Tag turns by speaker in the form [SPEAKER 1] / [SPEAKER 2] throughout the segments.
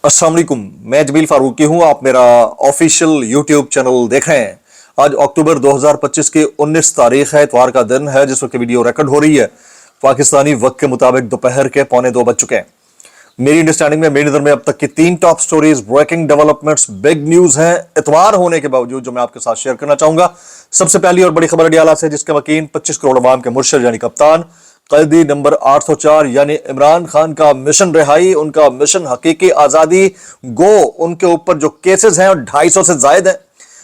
[SPEAKER 1] अस्सलाम वालेकुम, मैं जमील फारूकी हूं। आप मेरा ऑफिशियल यूट्यूब चैनल देख रहे हैं। आज अक्टूबर 2025 की 19 तारीख है, इतवार का दिन है जिस वक्त वीडियो रिकॉर्ड हो रही है। पाकिस्तानी वक्त के मुताबिक दोपहर के 1:45 बज चुके हैं। मेरी अंडरस्टैंडिंग में, मेरी नजर में अब तक की 3 top stories, breaking developments, big news हैं इतवार होने के बावजूद, जो मैं आपके साथ शेयर करना चाहूंगा। सबसे पहली और बड़ी खबर अडियाला से, जिसके वकील 25 करोड़ अवाम के मुर्शिद यानी कप्तान कैदी नंबर 804 यानी इमरान खान का मिशन रिहाई, उनका मिशन हकीकी आजादी गो। उनके ऊपर जो केसेस हैं 250 से ज्यादा है,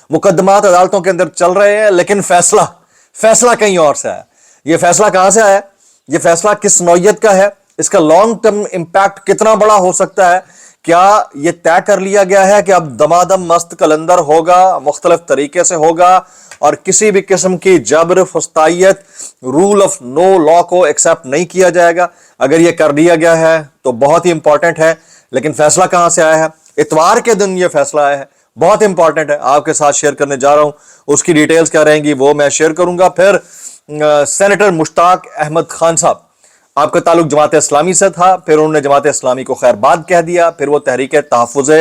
[SPEAKER 1] मुकदमात अदालतों के अंदर चल रहे हैं, लेकिन फैसला कहीं और से आया। ये फैसला कहां से आया? ये फैसला किस नौयत का है? इसका लॉन्ग टर्म इंपैक्ट कितना बड़ा हो सकता है? क्या यह तय कर लिया गया है कि अब दमादम मस्त कलंदर होगा, मुख्तलिफ तरीके से होगा और किसी भी किस्म की जबर, फस्तायत, रूल ऑफ नो लॉ को एक्सेप्ट नहीं किया जाएगा? अगर यह कर दिया गया है तो बहुत ही इंपॉर्टेंट है। लेकिन फैसला कहां से आया है? इतवार के दिन यह फैसला आया है, बहुत इंपॉर्टेंट है, आपके साथ शेयर करने जा रहा हूं। उसकी डिटेल्स क्या रहेंगी वो मैं शेयर करूंगा। फिर सेनेटर मुश्ताक अहमद खान साहब, आपका ताल्लुक जमात इस्लामी से था, फिर उन्होंने जमात इस्लामी को खैरबाद कह दिया, फिर वो तहरीक तहफ़्फ़ुज़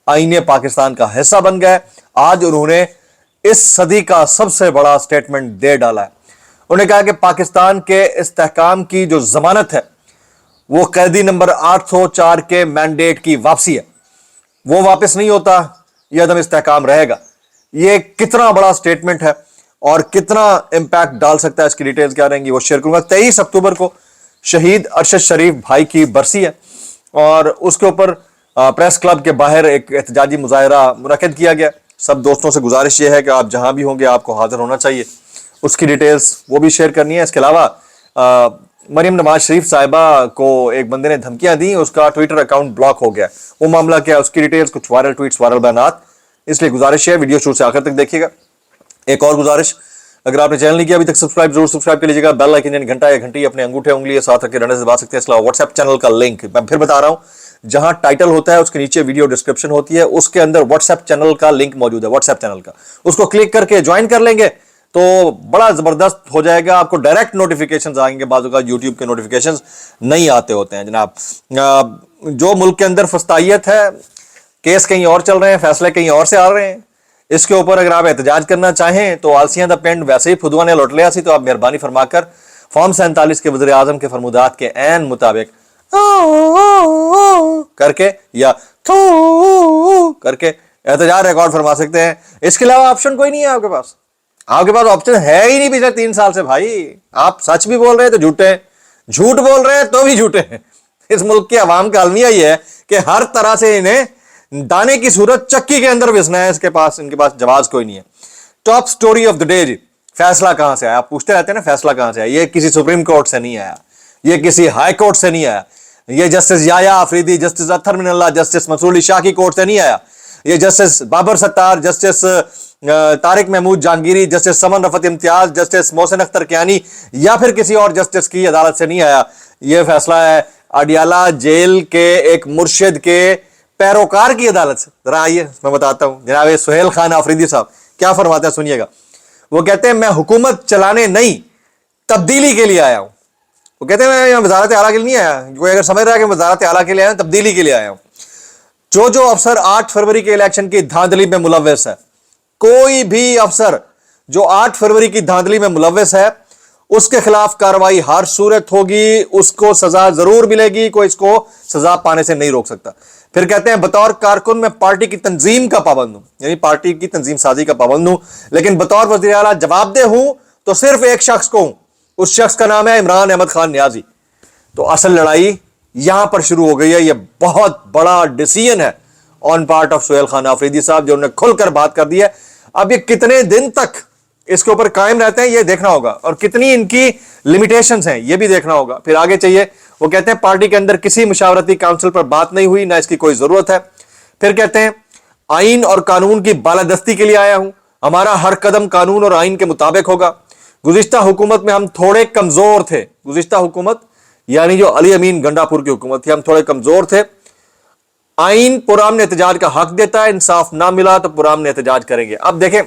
[SPEAKER 1] आईन पाकिस्तान का हिस्सा बन गए। आज उन्होंने इस सदी का सबसे बड़ा स्टेटमेंट दे डाला है। उन्होंने कहा कि पाकिस्तान के इस्तेहकाम की जो जमानत है वो कैदी नंबर 804 के मैंडेट की वापसी है, वो वापस नहीं होता, यह अदम इस्तेहकाम रहेगा। ये कितना बड़ा स्टेटमेंट है और कितना इंपैक्ट डाल सकता है, इसकी डिटेल्स क्या रहेंगी वो शेयर करूंगा। 23 अक्टूबर को शहीद अरशद शरीफ भाई की बरसी है और उसके ऊपर प्रेस क्लब के बाहर एक एहतजाजी मुजाहरा मुनक्किद किया गया। सब दोस्तों से गुजारिश ये है कि आप जहां भी होंगे आपको हाजिर होना चाहिए। उसकी डिटेल्स वो भी शेयर करनी है। इसके अलावा मरियम नवाज शरीफ साहिबा को एक बंदे ने धमकियां दी, उसका ट्विटर अकाउंट ब्लॉक हो गया। वो मामला क्या है, उसकी डिटेल्स, कुछ वायरल ट्वीट्स, वायरल बयानात, इसलिए गुजारिश है वीडियो शुरू से आखिर तक देखिएगा। एक और गुजारिश, अगर आपने चैनल नहीं किया अभी तक सब्सक्राइब जरूर सब्सक्राइब कर लीजिएगा। बेल आइकन यानी घंटा या घंटी अपने अंगूठे उंगली साथ रख के रनर से दबा सकते हैं। इसके अलावा व्हाट्सएप चैनल का लिंक मैं फिर बता रहा हूं, जहां टाइटल होता है उसके नीचे वीडियो डिस्क्रिप्शन होती है, उसके अंदर व्हाट्सएप चैनल का लिंक मौजूद है। व्हाट्सएप चैनल का उसको क्लिक करके ज्वाइन कर लेंगे तो बड़ा जबरदस्त हो जाएगा। आपको डायरेक्ट नोटिफिकेशंस आएंगे, बाजू का यूट्यूब के नोटिफिकेशंस नहीं आते होते हैं जनाब। जो मुल्क के अंदर फस्तायत है, केस कहीं और चल रहे हैं, फैसले कहीं और से आ रहे हैं, इसके ऊपर अगर आप एहतजाज करना चाहें तो आलसियां दा पेंड वैसे ही फुदुआ ने लौट लिया सी, तो आप मेहरबानी फरमाकर फॉर्म 47 के वज़ीर आज़म के फरमुदात के ऐन मुताबिक करके या करके एहतजाज रिकॉर्ड फरमा सकते हैं। इसके अलावा ऑप्शन कोई नहीं है आपके पास। आपके पास ऑप्शन है ही नहीं पिछले 3 साल से भाई। आप सच भी बोल रहे हैं तो झूठे हैं, झूठ बोल रहे हैं तो भी झूठे हैं। इस मुल्क की आवाम का अलमिया ये है कि हर तरह से इन्हें दाने की सूरत चक्की के अंदर घिसना है। इनके पास जवाब कोई नहीं है। Top story of the day जी, फैसला कहां से आया? आप पूछते रहते हैं ना फैसला कहां से आया। ये किसी सुप्रीम कोर्ट से नहीं आया, ये किसी हाई कोर्ट से नहीं आया, ये justice Yahya Afridi, justice Athar Minallah, justice Mansoor Ali Shah की कोर्ट से नहीं आया, ये justice Babar Sattar, justice Tariq Mahmood Jahangiri, justice Saman Rafat Imtiaz, justice Mohsin Akhtar Kayani या फिर किसी और जस्टिस की अदालत से नहीं आया। यह फैसला है अडियाला जेल के एक मुर्शिद के पैरोकार की अदालत से। जरा आइए मैं बताता हूं, जनाब सुहेल खान आफरीदी साहब क्या फरमाते हैं, सुनिएगा। वो कहते हैं मैं हुकूमत चलाने नहीं, तब्दीली के लिए आया हूं। वो कहते हैं मैं वजारत आला के लिए नहीं आया। कोई अगर समझ रहा है कि वजारत आला के लिए आया, तब्दीली के लिए आया हूं। जो अफसर 8 फरवरी के इलेक्शन की धांधली में मुलव्वस है, कोई भी अफसर जो 8 फरवरी की धांधली में मुलव्वस है, उसके खिलाफ कार्रवाई हर सूरत होगी, उसको सजा जरूर मिलेगी, कोई इसको सजा पाने से नहीं रोक सकता। फिर कहते हैं बतौर कारकुन मैं पार्टी की तंजीम का पाबंद हूं, यानी पार्टी की तंजीम साजी का पाबंद हूं, लेकिन बतौर वज़ीर आला जवाबदेह हूं तो सिर्फ एक शख्स को हूं, उस शख्स का नाम है इमरान अहमद खान नियाजी। तो असल लड़ाई यहां पर शुरू हो गई है। यह बहुत बड़ा डिसीजन है on part of Suhail Khan Afridi साहब, जो उन्होंने खुलकर बात कर दी है। अब ये कितने दिन तक इसके ऊपर कायम रहते हैं ये देखना होगा, और कितनी इनकी लिमिटेशंस हैं ये भी देखना होगा। फिर आगे चाहिए, वो कहते हैं पार्टी के अंदर किसी मुशावरती काउंसिल पर बात नहीं हुई, ना इसकी कोई जरूरत है। फिर कहते हैं आइन और कानून की बालादस्ती के लिए आया हूं, हमारा हर कदम कानून और आइन के मुताबिक होगा। गुज़िश्ता हुकूमत में हम थोड़े कमजोर थे, गुज़िश्ता हुकूमत यानी जो अली अमीन गंडापुर की हुकूमत थी, हम थोड़े कमजोर थे। आइन पुरामन एहतजाज का हक देता है, इंसाफ ना मिला तो पुरामन एहतजाज करेंगे। अब देखें,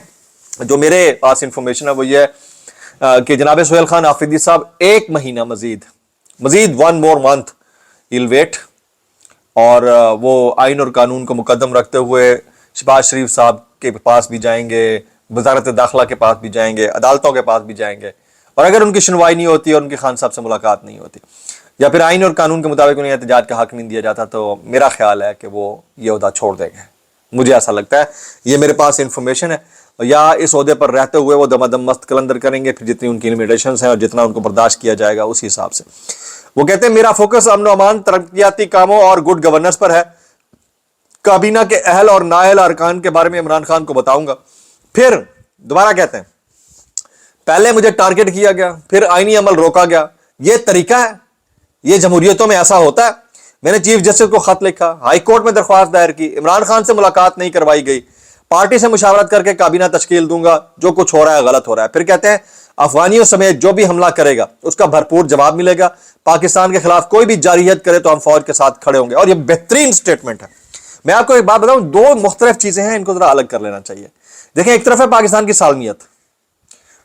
[SPEAKER 1] जो मेरे पास इंफॉर्मेशन है वो ये है कि जनाब सुहेल खान आफरीदी साहब 1 महीना मजीद 1 more month he'll wait اور وہ آئین اور قانون کو مقدم رکھتے ہوئے شہباز شریف صاحب کے پاس بھی جائیں گے, وزارت داخلہ کے پاس بھی جائیں گے, عدالتوں کے پاس بھی جائیں گے, اور اگر ان کی سنوائی نہیں ہوتی اور ان کے خان صاحب سے ملاقات نہیں ہوتی یا پھر آئین اور قانون کے مطابق انہیں احتجاج کا حق نہیں دیا جاتا, تو میرا خیال ہے کہ وہ یہ عہدہ چھوڑ دیں گے. مجھے ایسا لگتا ہے, یہ میرے پاس انفارمیشن ہے. یا اس عہدے پر رہتے ہوئے وہ دم دم مست کلندر کریں گے, پھر جتنی ان کی لمیٹیشنز ہیں اور جتنا ان کو برداشت کیا جائے گا اسی حساب سے. وہ کہتے ہیں میرا فوکس امن و امان, ترقیاتی کاموں اور گڈ گورننس پر ہے. کابینہ کے اہل اور نااہل ارکان کے بارے میں عمران خان کو بتاؤں گا. پھر دوبارہ کہتے ہیں پہلے مجھے ٹارگٹ کیا گیا, پھر آئینی عمل روکا گیا. یہ طریقہ ہے, یہ جمہوریتوں میں ایسا ہوتا ہے. میں نے چیف جسٹس کو خط لکھا, ہائی کورٹ میں درخواست دائر کی, عمران خان سے ملاقات نہیں کروائی گئی, پارٹی سے مشاورت کر کے کابینہ تشکیل دوں گا, جو کچھ ہو رہا ہے غلط ہو رہا ہے. پھر کہتے ہیں افغانیوں سمیت جو بھی حملہ کرے گا اس کا بھرپور جواب ملے گا, پاکستان کے خلاف کوئی بھی جارحیت کرے تو ہم فوج کے ساتھ کھڑے ہوں گے. اور یہ بہترین سٹیٹمنٹ ہے. میں آپ کو ایک بات بتاؤں, دو مختلف چیزیں ہیں, ان کو ذرا الگ کر لینا چاہیے. دیکھیں, ایک طرف ہے پاکستان کی سالمیت,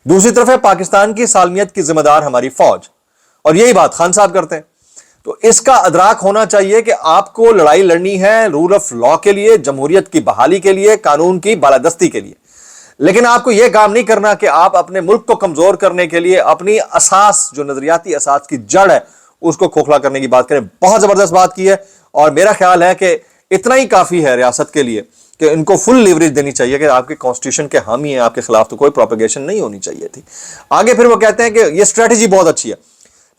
[SPEAKER 1] دوسری طرف ہے پاکستان کی سالمیت کی ذمہ دار ہماری فوج, اور یہی بات خان صاحب کرتے ہیں. تو اس کا ادراک ہونا چاہیے کہ آپ کو لڑائی لڑنی ہے رول آف لا کے لیے, جمہوریت کی بحالی کے لیے, قانون کی بالادستی کے لیے. لیکن آپ کو یہ کام نہیں کرنا کہ آپ اپنے ملک کو کمزور کرنے کے لیے اپنی اساس, جو نظریاتی اساس کی جڑ ہے, اس کو کھوکھلا کرنے کی بات کریں. بہت زبردست بات کی ہے, اور میرا خیال ہے کہ اتنا ہی کافی ہے ریاست کے لیے کہ ان کو فل لیوریج دینی چاہیے کہ آپ کے کانسٹیٹیوشن کے حامی ہیں, آپ کے خلاف تو کوئی پروپیگیشن نہیں ہونی چاہیے تھی. آگے پھر وہ کہتے ہیں کہ یہ اسٹریٹجی بہت اچھی ہے.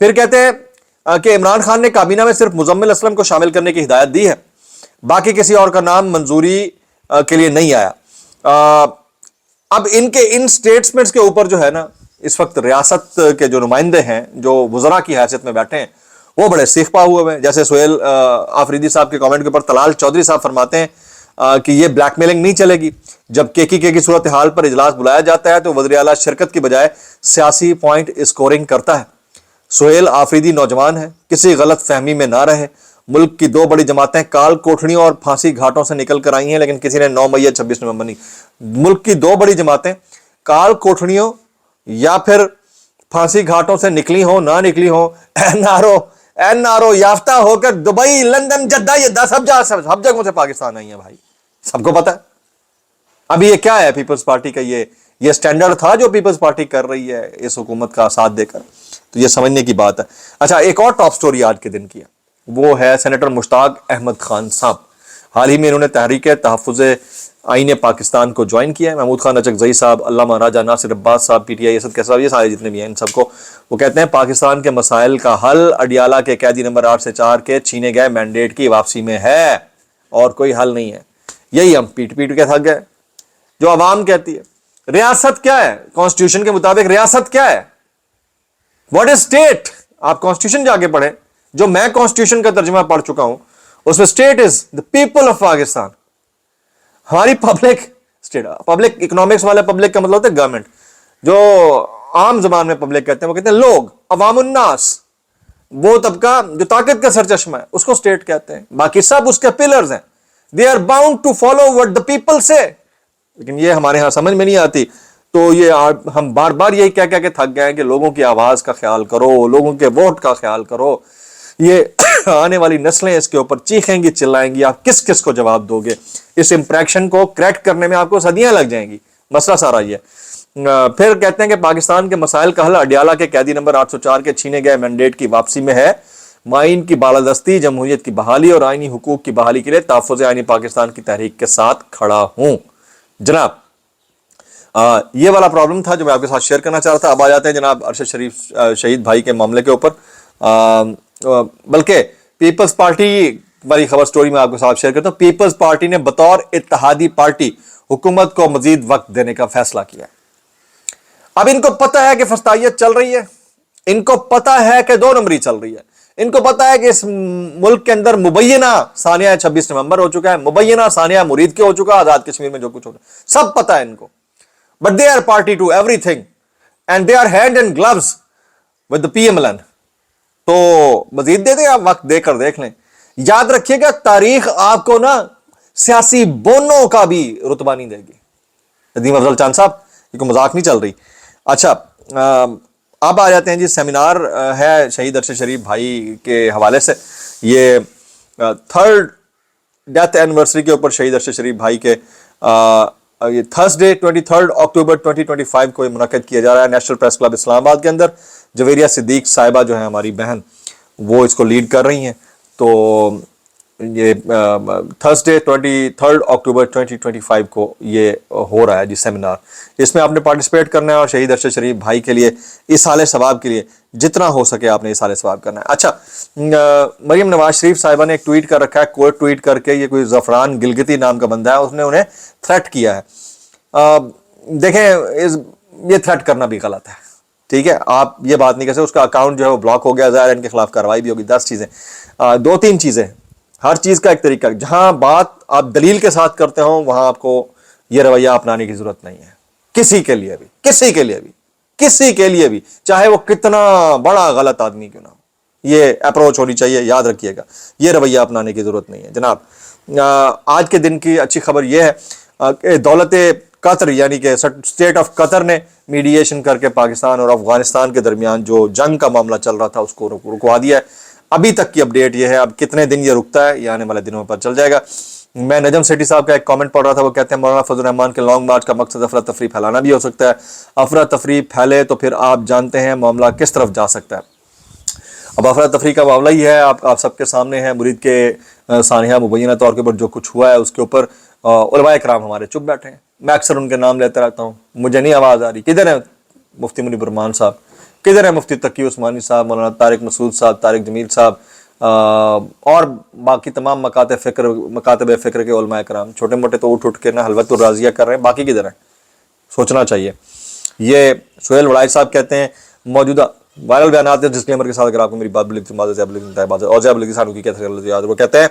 [SPEAKER 1] پھر کہتے ہیں کہ عمران خان نے کابینہ میں صرف مزمل اسلم کو شامل کرنے کی ہدایت دی ہے, باقی کسی اور کا نام منظوری کے لیے نہیں آیا. اب ان کے ان سٹیٹمنٹس کے اوپر جو ہے نا, اس وقت ریاست کے جو نمائندے ہیں, جو وزراء کی حیثیت میں بیٹھے ہیں, وہ بڑے سیخ پا ہوئے ہیں. جیسے سہیل آفریدی صاحب کے کامنٹ کے اوپر طلال چودھری صاحب فرماتے ہیں کہ یہ بلیک میلنگ نہیں چلے گی. جب کے کی صورتحال پر اجلاس بلایا جاتا ہے تو وزیر اعلیٰ شرکت کی بجائے سیاسی پوائنٹ اسکورنگ کرتا ہے. سہیل آفریدی نوجوان ہے, کسی غلط فہمی میں نہ رہے. ملک کی دو بڑی جماعتیں کال کوٹھڑیوں اور پھانسی گھاٹوں سے نکل کر آئی ہیں, لیکن کسی نے 9 مئی یا 26 نومبر نہیں. ملک کی دو بڑی جماعتیں کال کوٹھڑیوں یا پھر پھانسی گھاٹوں سے نکلی ہوں نہ نکلی ہوں, این آر او یافتہ ہو کر دبئی, لندن, جدہ, یہ سب جگہوں سے پاکستان آئی ہیں بھائی, سب کو پتا ہے. ابھی یہ کیا ہے پیپلز پارٹی کا, یہ سٹینڈرڈ تھا جو پیپلز پارٹی کر رہی ہے اس حکومت کا ساتھ دے کر, تو یہ سمجھنے کی بات ہے. اچھا, ایک اور ٹاپ سٹوری آج کے دن کی ہے, وہ ہے سینیٹر مشتاق احمد خان صاحب. حال ہی میں انہوں نے تحریک تحفظ آئین پاکستان کو جوائن کیا ہے. محمود خان اچکزئی صاحب, علامہ راجہ ناصر عباس صاحب, پی ٹی آئی اسد کیسا صاحب, یہ سارے جتنے بھی ہیں ان سب کو وہ کہتے ہیں پاکستان کے مسائل کا حل اڈیالہ کے قیدی نمبر 8 سے 4 کے چھینے گئے مینڈیٹ کی واپسی میں ہے, اور کوئی حل نہیں ہے. یہی ہم پیٹ کے تھک گئے. جو عوام کہتی ہے ریاست کیا ہے, کانسٹیٹیوشن کے مطابق ریاست کیا ہے, واٹ از اسٹیٹ. آپ کانسٹیٹیوشن جا کے پڑھیں, جو میں کانسٹیٹیوشن کا ترجمہ پڑھ چکا ہوں, اس میں state is the people of Pakistan. ہماری پبلک اسٹیٹ, پبلک اکنامکس والا پبلک کا مطلب ہوتا ہے گورنمنٹ. جو عام زبان میں پبلک کہتے ہیں وہ کہتے ہیں لوگ, عوام الناس, وہ طبقہ جو طاقت کا سرچشمہ ہے, اس کو اسٹیٹ کہتے ہیں. باقی سب اس کے پلرز ہیں. They are bound to follow what the people سے. لیکن یہ ہمارے ہاں سمجھ میں نہیں آتی, تو یہ ہم بار بار یہی کہہ کے تھک گئے کہ لوگوں کی آواز کا خیال کرو, لوگوں کے ووٹ کا خیال کرو. یہ آنے والی نسلیں اس کے اوپر چیخیں گی, چلائیں گی, آپ کس کس کو جواب دو گے. اس امپریکشن کو کریکٹ کرنے میں آپ کو صدیاں لگ جائیں گی. مسئلہ سارا یہ. پھر کہتے ہیں کہ پاکستان کے مسائل کا حل اڈیالہ کے قیدی نمبر 804 کے چھینے گئے مینڈیٹ کی واپسی میں ہے. مائن کی بالادستی, جمہوریت کی بحالی اور آئینی حقوق کی بحالی کے لیے تحفظ آئینی پاکستان کی تحریک کے ساتھ کھڑا ہوں. جناب, یہ والا پرابلم تھا جو میں آپ کے ساتھ شیئر کرنا چاہ رہا تھا. اب آ جاتے ہیں جناب ارشد شریف شہید بھائی کے معاملے کے اوپر. بلکہ پیپلز پارٹی والی خبر سٹوری میں آپ کے ساتھ شیئر کرتا ہوں. پیپلز پارٹی نے بطور اتحادی پارٹی حکومت کو مزید وقت دینے کا فیصلہ کیا ہے. اب ان کو پتا ہے کہ فسطائیت چل رہی ہے, ان کو پتا ہے کہ 2 نمبری چل رہی ہے, ان کو پتا ہے کہ اس ملک کے اندر مبینہ ثانیہ 26 نومبر ہو چکا ہے, مبینہ ثانیہ مرید کے ہو چکا ہے, آزاد کشمیر میں جو کچھ ہو رہا ہے سب پتا ہے ان کو. But they are party to everything and they are hand and gloves with the P M L N. تو مزید دے دیں, آپ وقت دے کر دیکھ لیں. یاد رکھیے گا تاریخ آپ کو نا سیاسی بونوں کا بھی رتبہ نہیں دے گی. ندیم افضل چاند صاحب, یہ کوئی مذاق نہیں چل رہی. اچھا, اب آ جاتے ہیں جی, سیمینار ہے شہید ارشد شریف بھائی کے حوالے سے. یہ थर्ड डेथ एनिवर्सरी के ऊपर शहीद अरशद शरीफ भाई के ये थर्सडे 23 अक्टूबर 2025 को मुनक्किद किया जा रहा है नेशनल प्रेस क्लब इस्लामाबाद के अंदर। जवेरिया सिद्दीक साहिबा जो है हमारी बहन, वो इसको लीड कर रही हैं। तो ये थर्सडे 23 अक्टूबर 2025 को ये हो रहा है जी सेमिनार। इसमें आपने पार्टिसिपेट करना है और शहीद अरशद शरीफ भाई के लिए इस हाल सवाब के लिए जितना हो सके आपने इस हाल सवाब करना है। अच्छा, मरियम नवाज शरीफ साहिबा ने एक ट्वीट कर रखा है, कोर्ट ट्वीट करके, ये कोई जफरान गिलगिती नाम का बंदा है, उसने उन्हें थ्रेट किया है। देखें, ये थ्रेट करना भी गलत है, ठीक है, आप ये बात नहीं कर सकते। उसका अकाउंट जो है वो ब्लॉक हो गया, ज़ाहिर इनके खिलाफ कार्रवाई भी होगी। 10 चीज़ें, 2-3 चीज़ें, हर चीज़ का एक तरीका। जहां बात आप दलील के साथ करते हो वहां आपको ये रवैया अपनाने की जरूरत नहीं है, किसी के लिए भी, किसी के लिए भी, किसी के लिए भी, चाहे वो कितना बड़ा गलत आदमी क्यों ना हो। ये अप्रोच होनी चाहिए, याद रखिएगा, ये रवैया अपनाने की जरूरत नहीं है जनाब। आज के दिन की अच्छी खबर यह है कि दौलत कतर यानी कि स्टेट ऑफ कतर ने मीडिएशन करके पाकिस्तान और अफगानिस्तान के दरमियान जो जंग का मामला चल रहा था उसको रुकवा दिया है। अभी तक की अपडेट ये है, अब कितने दिन ये रुकता है ये आने वाले दिनों में पता चल जाएगा। मैं नजम सेठी साहब का एक कमेंट पढ़ रहा था, वो कहते हैं मौलाना फजल रहमान के लॉन्ग मार्च का मकसद अफरा तफरी फैलाना भी हो सकता है। अफरा तफरी फैले तो फिर आप जानते हैं मामला किस तरफ जा सकता है। अब अफरा तफरी का मामला ही है, आप सबके सामने है। मुरीद के सानिया मुबैना तौर के ऊपर जो कुछ हुआ है उसके ऊपर उलमाए कराम हमारे चुप बैठे हैं। मैं अक्सर उनके नाम लेते रहता हूँ, मुझे नहीं आवाज़ आ रही। किधर है मुफ्ती मुनीब रहमान साहब, किधर है मुफ्ती तकी उस्मानी साहब, मौलाना तारिक मसूद साहब, तारिक जमील साहब, और बाकी तमाम मकातब फ़िक्र के उलमाए कराम। छोटे मोटे तो उठ के ना हलवतुर राज़िया कर रहे हैं, बाकी किधर है, सोचना चाहिए। ये सुहेल वड़ाई साहब कहते हैं मौजूदा वायरल बयान डिस्क्लेमर के साथ, अगर आपको मेरी बात याद, वो कहते हैं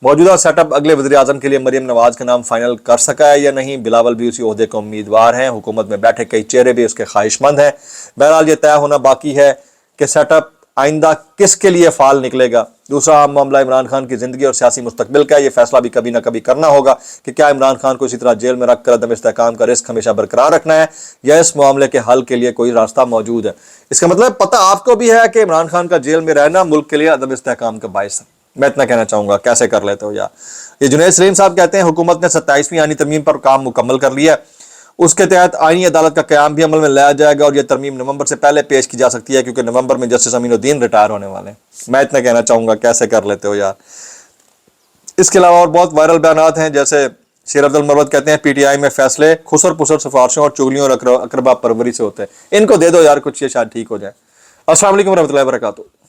[SPEAKER 1] मौजूदा सेटअप अगले वज़ीर-ए-आज़म के लिए मरियम नवाज का नाम फाइनल कर सका है या नहीं। बिलावल भी उसी ओहदे के उम्मीदवार हैं, हुकूमत में बैठे कई चेहरे भी उसके ख्वाहिशमंद हैं। बहरहाल ये तय होना बाकी है कि सेटअप आइंदा किसके लिए फाल निकलेगा। दूसरा अहम मामला इमरान खान की ज़िंदगी और सियासी मुस्तकबिल का है। ये फैसला भी कभी ना कभी करना होगा कि क्या इमरान खान को इसी तरह जेल में रखकर अदम इस्तेहकाम का रिस्क हमेशा बरकरार रखना है या इस मामले के हल के लिए कोई रास्ता मौजूद है। इसका मतलब पता आपको भी है कि इमरान खान का जेल में रहना मुल्क के लिए अदम इस्तेहकाम का बायस है। मैं इतना कहना चाहूँगा, कैसे कर लेते हो यार। ये जुनैद सलीम साहब कहते हैं हुकूमत ने 27वीं आईनी तरमीम पर काम मुकम्मल कर लिया है, उसके तहत आईनी अदालत का क़याम भी अमल में लाया जाएगा और यह तरमीम नवंबर से पहले पेश की जा सकती है क्योंकि नवंबर में जस्टिस अमीनुद्दीन रिटायर होने वाले हैं। मैं इतना कहना चाहूँगा, कैसे कर लेते हो यार। इसके अलावा और बहुत वायरल बयान हैं, जैसे शेर अब्दुल मरवत कहते हैं PTI में फैसले खुसर पुसर सिफारिशों और चुगलियों और अकरबा परवरी से होते हैं, इनको दे दो यार कुछ, ये शायद ठीक हो जाए। अस्सलाम वालेकुम रहमतुल्लाहि व बरकातुहू।